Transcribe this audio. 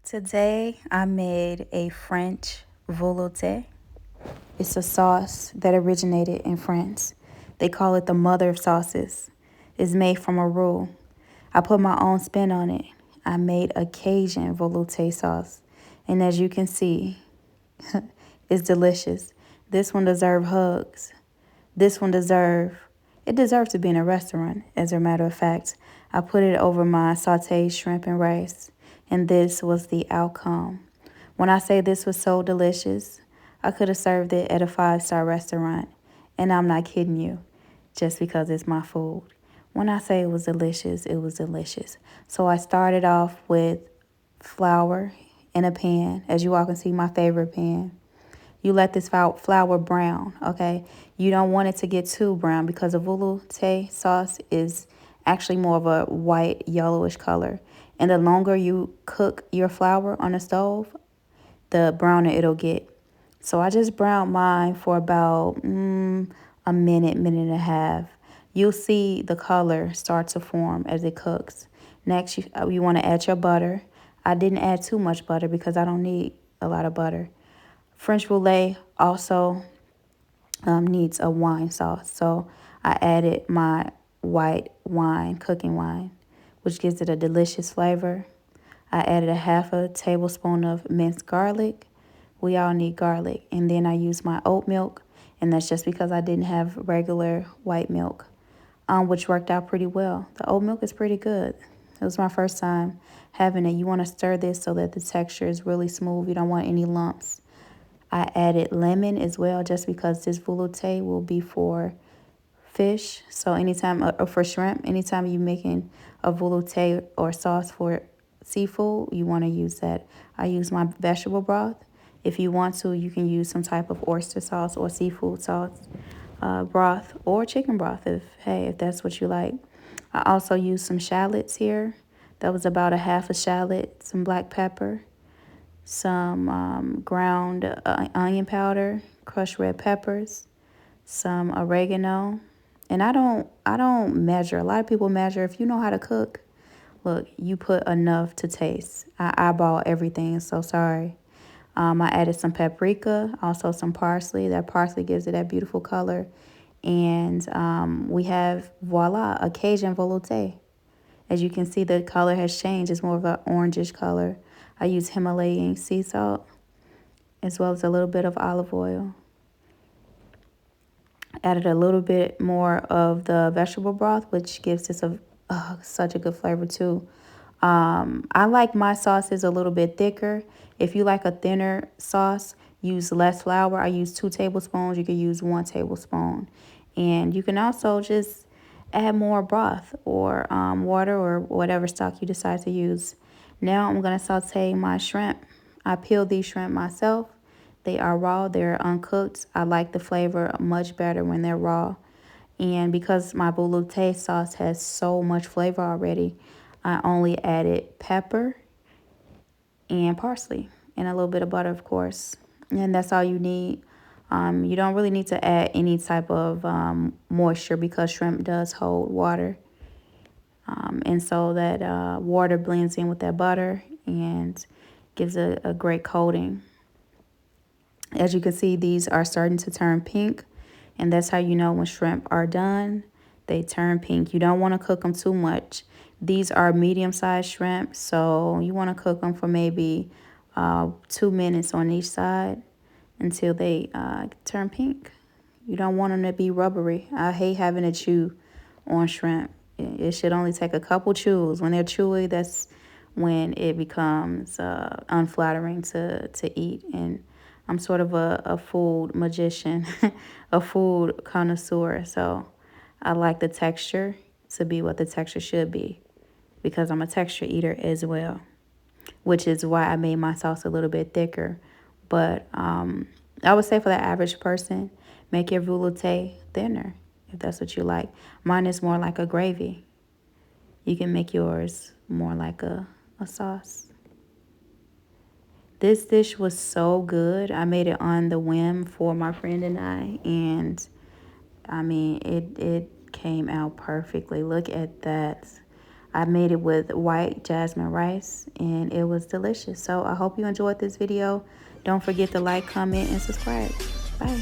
Today I made a French Velouté. It's a sauce that originated in France. They call it the mother of sauces. It's made from a roux. I put my own spin on it. I made a Cajun Velouté sauce. And as you can see, it's delicious. This one deserves hugs. This one deserves to be in a restaurant, as a matter of fact. I put it over my sauteed shrimp and rice, and this was the outcome. When I say this was so delicious, I could have served it at a five-star restaurant, and I'm not kidding you, just because it's my food. When I say it was delicious, it was delicious. So I started off with flour in a pan, as you all can see, my favorite pan. You let this flour brown, okay? You don't want it to get too brown because a velouté sauce is actually more of a white, yellowish color. And the longer you cook your flour on the stove, the browner it'll get. So I just browned mine for about a minute, minute and a half. You'll see the color start to form as it cooks. Next, you want to add your butter. I didn't add too much butter because I don't need a lot of butter. French Velouté also needs a wine sauce. So I added my white wine, cooking wine, which gives it a delicious flavor. I added a half a tablespoon of minced garlic. We all need garlic. And then I used my oat milk, and that's just because I didn't have regular white milk, which worked out pretty well. The oat milk is pretty good. It was my first time having it. You want to stir this so that the texture is really smooth. You don't want any lumps. I added lemon as well just because this velouté will be for fish. So anytime, or for shrimp, anytime you're making a velouté or sauce for seafood, you want to use that. I use my vegetable broth. If you want to, you can use some type of oyster sauce or seafood sauce, broth, or chicken broth if that's what you like. I also used some shallots here. That was about a half a shallot, some black pepper, some ground onion powder, crushed red peppers, some oregano. And I don't measure. A lot of people measure. If you know how to cook, look, you put enough to taste. I eyeball everything, so sorry. I added some paprika, also some parsley. That parsley gives it that beautiful color. And we have, voila, a Cajun velouté. As you can see, the color has changed. It's more of an orangish color. I use Himalayan sea salt as well as a little bit of olive oil. Added a little bit more of the vegetable broth, which gives this such a good flavor too. I like my sauces a little bit thicker. If you like a thinner sauce, use less flour. I use 2 tablespoons. You can use 1 tablespoon. And you can also just add more broth or water or whatever stock you decide to use. Now I'm going to saute my shrimp. I peeled these shrimp myself. They are raw, they're uncooked. I like the flavor much better when they're raw. And because my velouté sauce has so much flavor already, I only added pepper and parsley and a little bit of butter, of course. And that's all you need. You don't really need to add any type of moisture because shrimp does hold water. And so that water blends in with that butter and gives a great coating. As you can see, these are starting to turn pink, and that's how you know when shrimp are done. They turn pink. You don't want to cook them too much. These are medium-sized shrimp, so you want to cook them for maybe 2 minutes on each side until they turn pink. You don't want them to be rubbery. I hate having to chew on shrimp. It should only take a couple chews. When they're chewy, that's when it becomes unflattering to eat. And I'm sort of a food magician, a food connoisseur. So I like the texture to be what the texture should be because I'm a texture eater as well, which is why I made my sauce a little bit thicker. But I would say for the average person, make your velouté thinner if that's what you like. Mine is more like a gravy. You can make yours more like a sauce. This dish was so good. I made it on the whim for my friend and and I mean, it came out perfectly. Look at that. I made it with white jasmine rice, and it was delicious. So I hope you enjoyed this video. Don't forget to like, comment, and subscribe. Bye.